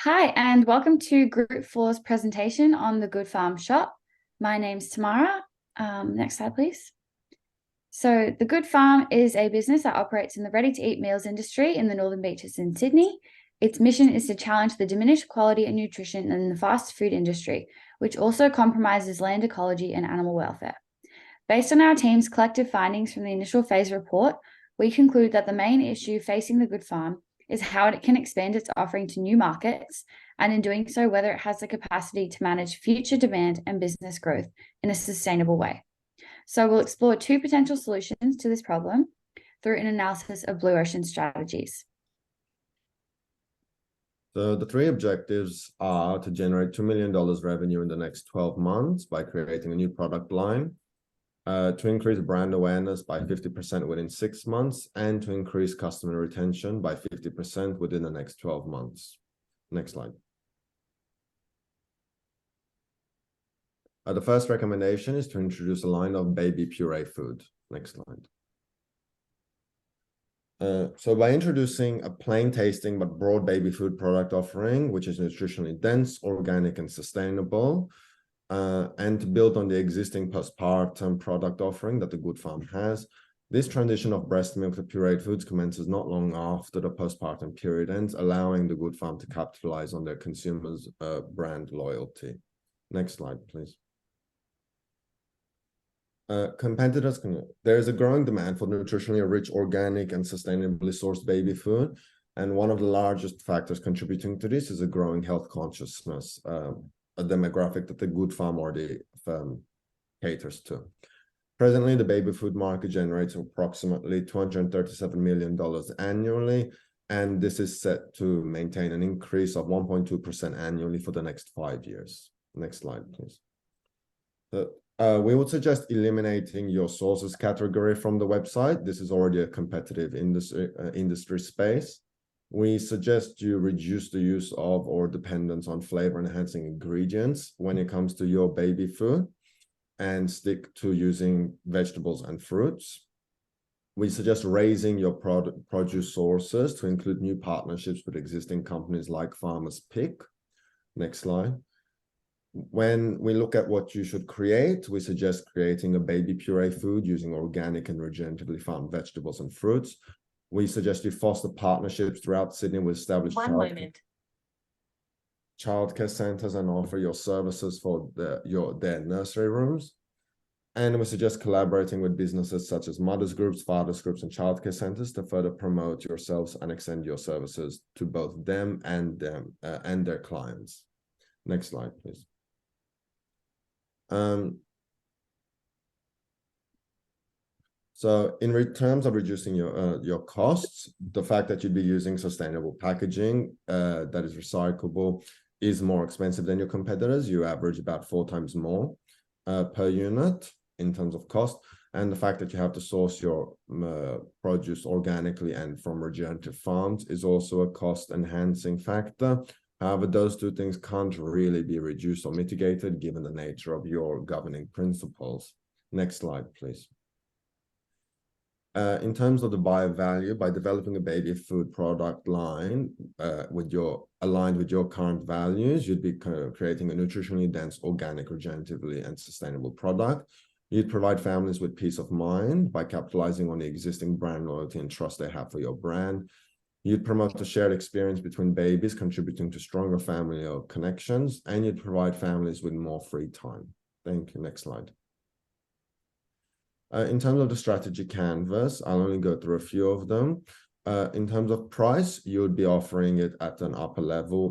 Hi, and welcome to Group 4's presentation on the Good Farm Shop. My name's Tamara. Next slide, please. So the Good Farm is a business that operates in the ready-to-eat meals industry in the Northern Beaches in Sydney. Its mission is to challenge the diminished quality and nutrition in the fast food industry, which also compromises land ecology and animal welfare. Based on our team's collective findings from the initial phase report, we conclude that the main issue facing the Good Farm is how it can expand its offering to new markets, and in doing so, whether it has the capacity to manage future demand and business growth in a sustainable way. So we'll explore two potential solutions to this problem through an analysis of blue ocean strategies. So the three objectives are to generate $2 million revenue in the next 12 months by creating a new product line, to increase brand awareness by 50% within 6 months, and to increase customer retention by 50% within the next 12 months. Next slide. The first recommendation is to introduce a line of baby puree food. Next slide. So by introducing a plain tasting but broad baby food product offering, which is nutritionally dense, organic, and sustainable, and to build on the existing postpartum product offering that the Good Farm has, this transition of breast milk to pureed foods commences not long after the postpartum period ends, allowing the Good Farm to capitalize on their consumers' brand loyalty. Next slide, please. Competitors, there is a growing demand for nutritionally rich, organic, and sustainably sourced baby food. And one of the largest factors contributing to this is a growing health consciousness, a demographic that the Good Farm already caters to. Presently, the baby food market generates approximately $237 million annually, and this is set to maintain an increase of 1.2% annually for the next 5 years. Next slide, please. We would suggest eliminating your sources category from the website. This is already a competitive industry space. We suggest you reduce the use of or dependence on flavor-enhancing ingredients when it comes to your baby food and stick to using vegetables and fruits. We suggest raising your produce sources to include new partnerships with existing companies like Farmers Pick. Next slide. When we look at what you should create, we suggest creating a baby puree food using organic and regeneratively farmed vegetables and fruits. We suggest you foster partnerships throughout Sydney with established childcare centers and offer your services for their nursery rooms. And we suggest collaborating with businesses such as mothers groups, fathers groups, and childcare centers to further promote yourselves and extend your services to both them and their clients. Next slide, please. So in terms of reducing your costs, the fact that you'd be using sustainable packaging that is recyclable is more expensive than your competitors. You average about 4 times more per unit in terms of cost. And the fact that you have to source your produce organically and from regenerative farms is also a cost-enhancing factor. However, those two things can't really be reduced or mitigated given the nature of your governing principles. Next slide, please. In terms of the buyer value, by developing a baby food product line aligned with your current values, you'd be creating a nutritionally dense, organic, regeneratively, and sustainable product. You'd provide families with peace of mind by capitalizing on the existing brand loyalty and trust they have for your brand. You'd promote a shared experience between babies, contributing to stronger familial connections, and you'd provide families with more free time. Thank you. Next slide. In terms of the strategy canvas, I'll only go through a few of them. In terms of price, you would be offering it at an upper level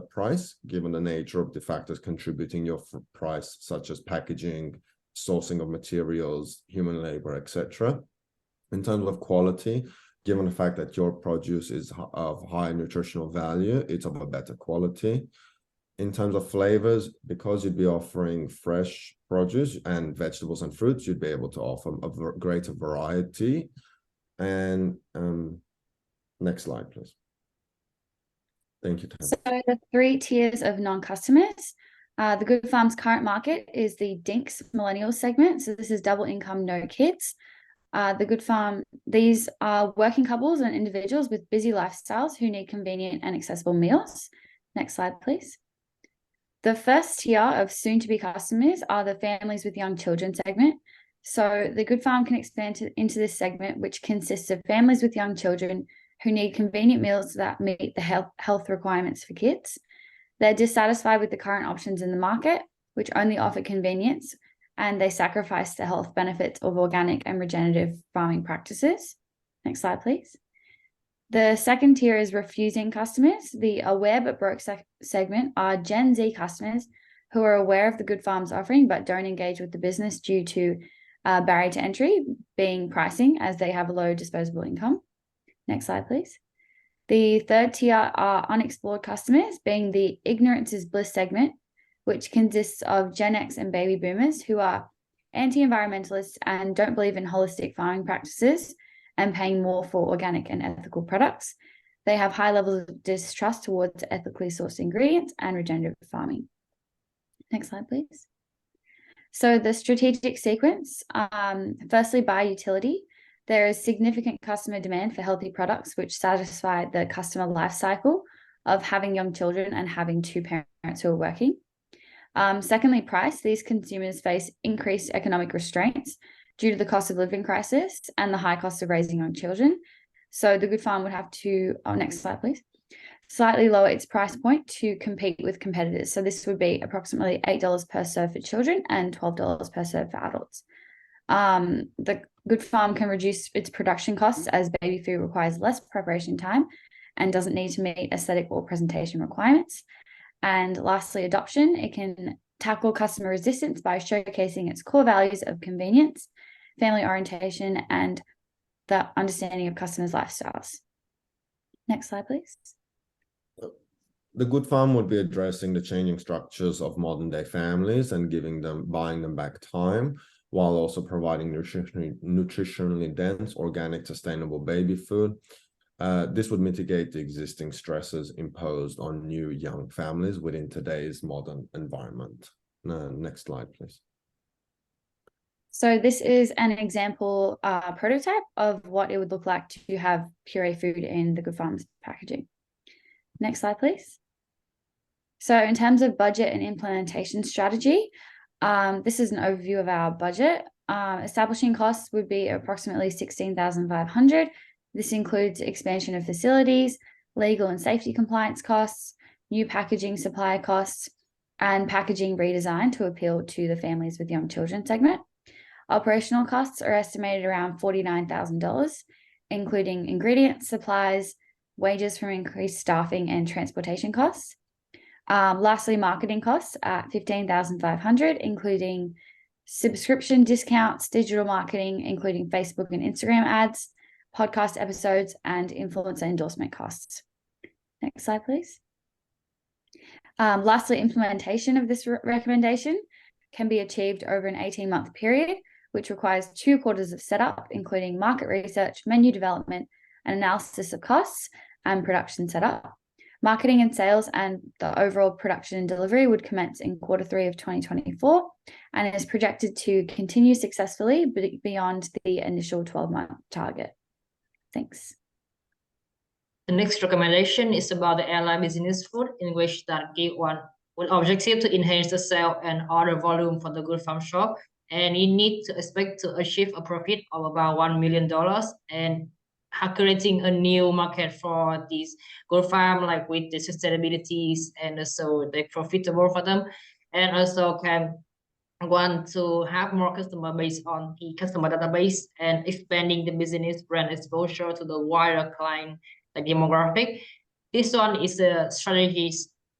price, given the nature of the factors contributing your price, such as packaging, sourcing of materials, human labor, etc. In terms of quality, given the fact that your produce is of high nutritional value, it's of a better quality. In terms of flavors, because you'd be offering fresh produce and vegetables and fruits, you'd be able to offer a greater variety. And next slide, please. Thank you, Tam. So the 3 tiers of non-customers. The Good Farm's current market is the Dinks millennial segment. So this is double income, no kids. The Good Farm, these are working couples and individuals with busy lifestyles who need convenient and accessible meals. Next slide, please. The first tier of soon-to-be customers are the families with young children segment. So the Good Farm can expand into this segment, which consists of families with young children who need convenient meals that meet the health requirements for kids. They're dissatisfied with the current options in the market, which only offer convenience, and they sacrifice the health benefits of organic and regenerative farming practices. Next slide, please. The second tier is refusing customers. The aware but broke segment are Gen Z customers who are aware of the Good Farm's offering but don't engage with the business due to barrier to entry being pricing, as they have a low disposable income. Next slide, please. The third tier are unexplored customers, being the ignorance is bliss segment, which consists of Gen X and baby boomers who are anti-environmentalists and don't believe in holistic farming practices and paying more for organic and ethical products. They have high levels of distrust towards ethically sourced ingredients and regenerative farming. Next slide, please. So the strategic sequence, firstly, by utility, there is significant customer demand for healthy products which satisfy the customer life cycle of having young children and having two parents who are working. Secondly, price. These consumers face increased economic restraints due to the cost of living crisis and the high cost of raising young children. So the Good Farm would have to, next slide, please, slightly lower its price point to compete with competitors. So this would be approximately $8 per serve for children and $12 per serve for adults. The Good Farm can reduce its production costs as baby food requires less preparation time and doesn't need to meet aesthetic or presentation requirements. And lastly, adoption. It can tackle customer resistance by showcasing its core values of convenience, family orientation, and the understanding of customers' lifestyles. Next slide, please. The Good Farm would be addressing the changing structures of modern day families and buying them back time, while also providing nutritionally dense, organic, sustainable baby food. This would mitigate the existing stresses imposed on new young families within today's modern environment. Next slide, please. So this is an example prototype of what it would look like to have puree food in the Good Farm's packaging. Next slide, please. So in terms of budget and implementation strategy, this is an overview of our budget. Establishing costs would be approximately $16,500. This includes expansion of facilities, legal and safety compliance costs, new packaging supplier costs, and packaging redesign to appeal to the families with young children segment. Operational costs are estimated around $49,000, including ingredients, supplies, wages from increased staffing, and transportation costs. Lastly, marketing costs at $15,500, including subscription discounts, digital marketing, including Facebook and Instagram ads, podcast episodes, and influencer endorsement costs. Next slide, please. Lastly, implementation of this recommendation can be achieved over an 18-month period, which requires 2 quarters of setup, including market research, menu development, and analysis of costs and production setup. Marketing and sales and the overall production and delivery would commence in Q3 of 2024 and is projected to continue successfully beyond the initial 12-month target. Thanks. The next recommendation is about the airline business food, in which that give one objective to enhance the sale and order volume for the Good Farm shop, and it needs to expect to achieve a profit of about $1 million and creating a new market for this Good Farm, like with the sustainabilities, and also they're profitable for them, and also can want to have more customer base on the customer database and expanding the business brand exposure to the wider client demographic. This one is a strategy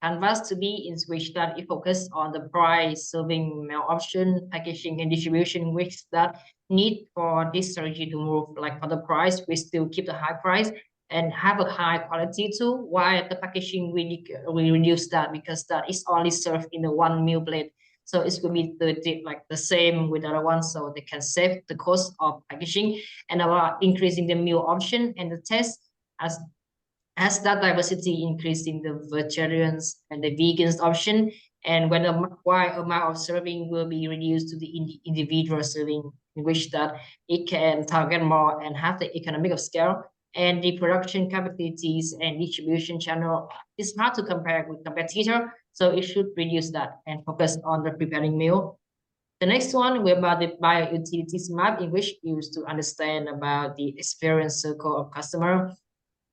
canvas to be in which that it focus on the price, serving meal option, packaging, and distribution, which that need for this strategy to move. Like for the price, we still keep the high price and have a high quality too, while the packaging we reduce that, because that is only served in the one meal plate. So it's going to be the same with the other ones, so they can save the cost of packaging and about increasing the meal option and the taste, as that diversity increasing the vegetarians and the vegans option, and when the wide amount of serving will be reduced to the individual serving, in which that it can target more and have the economic of scale, and the production capabilities and distribution channel is hard to compare with competitor, so it should reduce that and focus on the preparing meal. The next one we about the bio-utilities map, in which used to understand about the experience circle of customer.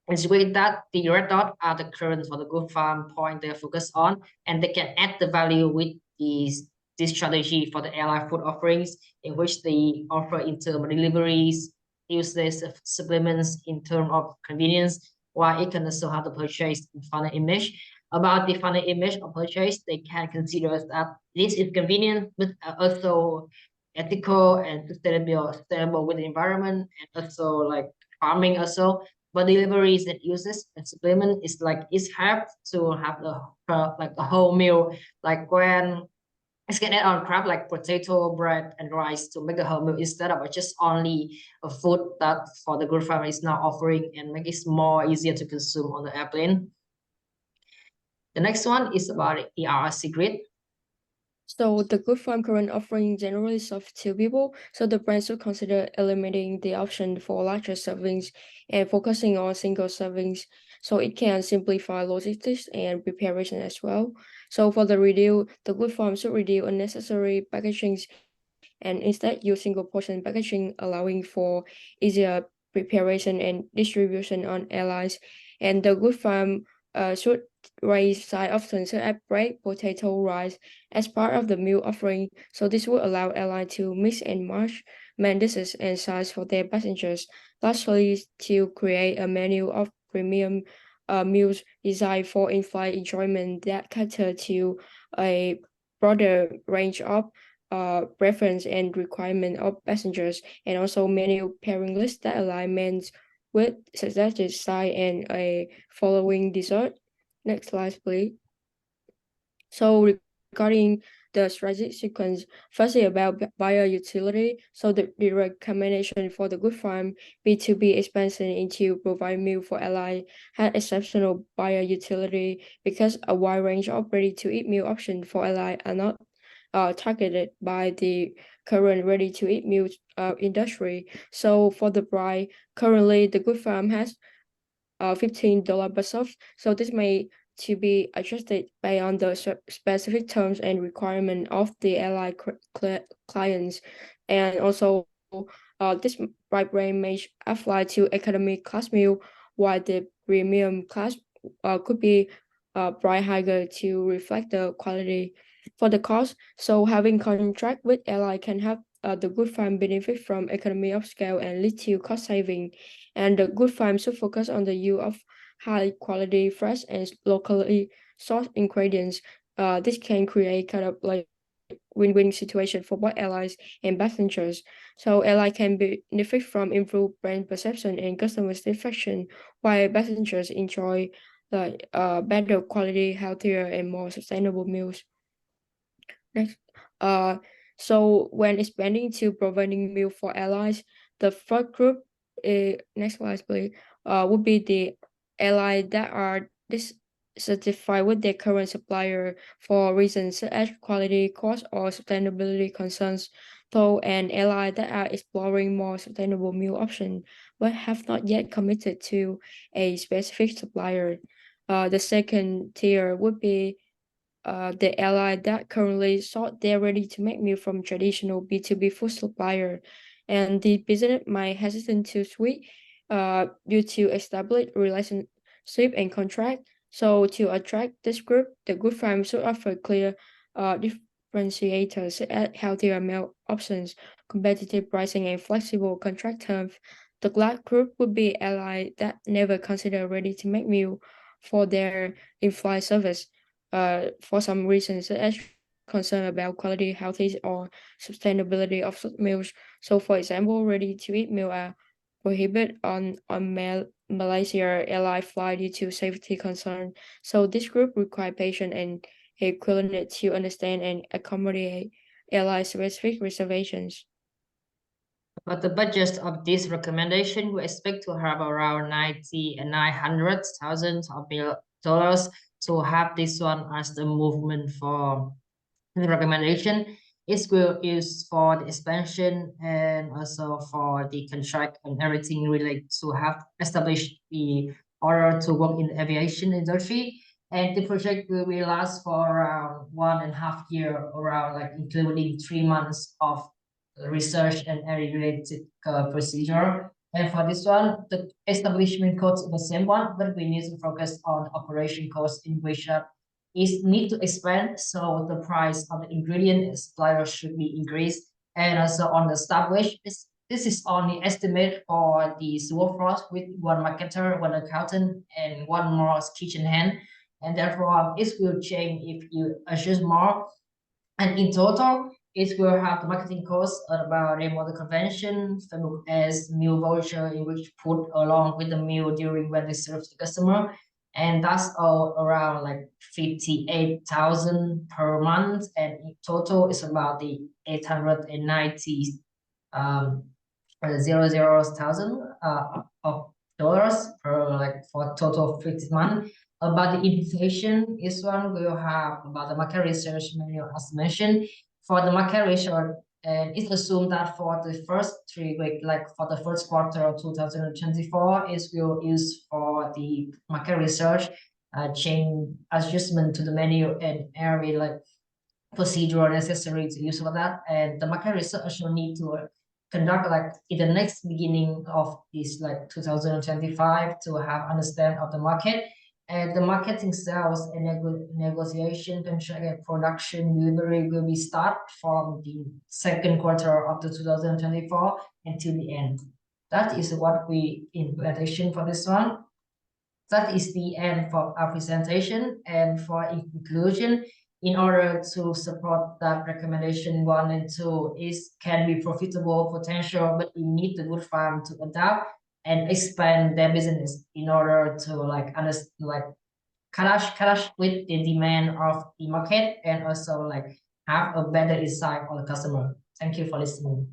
It's with that the red dot are the current for the good farm point they focus on, and they can add the value with this strategy for the airline food offerings, in which they offer in terms of deliveries, useless supplements in terms of convenience, while it can also have the purchase in funnel image. About the funnel image of purchase, they can consider that this is convenient, but also ethical and sustainable with the environment, and also like farming also. But deliveries and uses and supplement is like it's have to have the like a whole meal, like when it's can add on crab like potato, bread, and rice to make a whole meal instead of just only a food that for the good family is now offering, and make it more easier to consume on the airplane. The next one is about ERC grid. So the good farm current offering generally serves two people, so the brand should consider eliminating the option for larger servings and focusing on single servings, so it can simplify logistics and preparation as well. So for the good farm should reduce unnecessary packagings and instead use single portion packaging, allowing for easier preparation and distribution on airlines. And the good farm should raise side options such as bread, potato, rice as part of the meal offering. So this will allow airlines to mix and match main dishes and size for their passengers. Lastly, to create a menu of premium meals designed for in-flight enjoyment that cater to a broader range of preference and requirement of passengers, and also menu pairing lists that align menus with suggested side and a following dessert. Next slide, please. So regarding the strategic sequence, firstly about bio-utility, so the recommendation for the good farm B2B expansion into provide meal for airline had exceptional bio-utility because a wide range of ready-to-eat meal options for airline are not targeted by the current ready-to-eat meal industry. So for the bride, currently the good farm has $15 per serve. So this may to be adjusted based on the specific terms and requirement of the airline clients, and also this price range may apply to economy class meal, while the premium class could be price higher to reflect the quality. For the cost, so having contract with airline can have the good farm benefit from economy of scale and lead to cost saving. And the good farm should focus on the use of high quality, fresh and locally sourced ingredients. This can create kind of like win-win situation for both airlines and passengers. So airline can benefit from improved brand perception and customer satisfaction, while passengers enjoy like better quality, healthier and more sustainable meals. Next, so when expanding to providing meal for airlines, the first group, next slide please, would be the airlines that are dissatisfied with their current supplier for reasons such as quality, cost, or sustainability concerns, though an airline that are exploring more sustainable meal options but have not yet committed to a specific supplier. The second tier would be the airline that currently sought their ready-to-make meal from traditional B2B food supplier, and the business might hesitate to switch due to established relationship and contract. So to attract this group, the good farm should offer clear differentiators such as healthier meal options, competitive pricing, and flexible contract terms. The last group would be airlines that never consider ready-to-make meal for their in-flight service for some reasons, such as concern about quality, healthy, or sustainability of such meals. So, for example, ready-to-eat meals are prohibited on Malaysia airline flight due to safety concern. So, this group require patience and a willingness to understand and accommodate airline-specific reservations. But the budget of this recommendation, we expect to have around 90 and 900,000 dollars to have this one as the movement for the recommendation. it will use for the expansion and also for the contract and everything related to have established the order to work in the aviation industry. And the project will last for around 1.5 years, around like including 3 months of research and related procedure. And for this one, the establishment cost is the same one, but we need to focus on operation cost in which is need to expand. So the price of the ingredient and supplier should be increased. And also on the established, this is only estimate for the workforce with one marketer, one accountant, and one more kitchen hand. And therefore, it will change if you adjust more. And in total, it will have the marketing cost about remote convention, Facebook ads, meal voucher, in which put along with the meal during when they serve the customer. And that's all around like 58,000 per month. And in total, it's about the 890 thousand of dollars per like for total 50 month. About the invitation, this one will have about the market research manual as mentioned. For the market research, and it's assumed that for the first 3 weeks, like for the first quarter of 2024, it will use for the market research, change adjustment to the menu and area like procedure necessary to use for that. And the market research will need to conduct like in the next beginning of this like 2025 to have understand of the market. And the marketing, sales, and negotiation, contract, and production delivery will be start from the second quarter of the 2024 until the end. That is what we in presentation for this one. That is the end for our presentation. And for inclusion, in order to support that recommendation 1 and 2 is can be profitable potential, but we need the good farm to adapt and expand their business in order to like understand like clash with the demand of the market and also like have a better insight on the customer. Thank you for listening.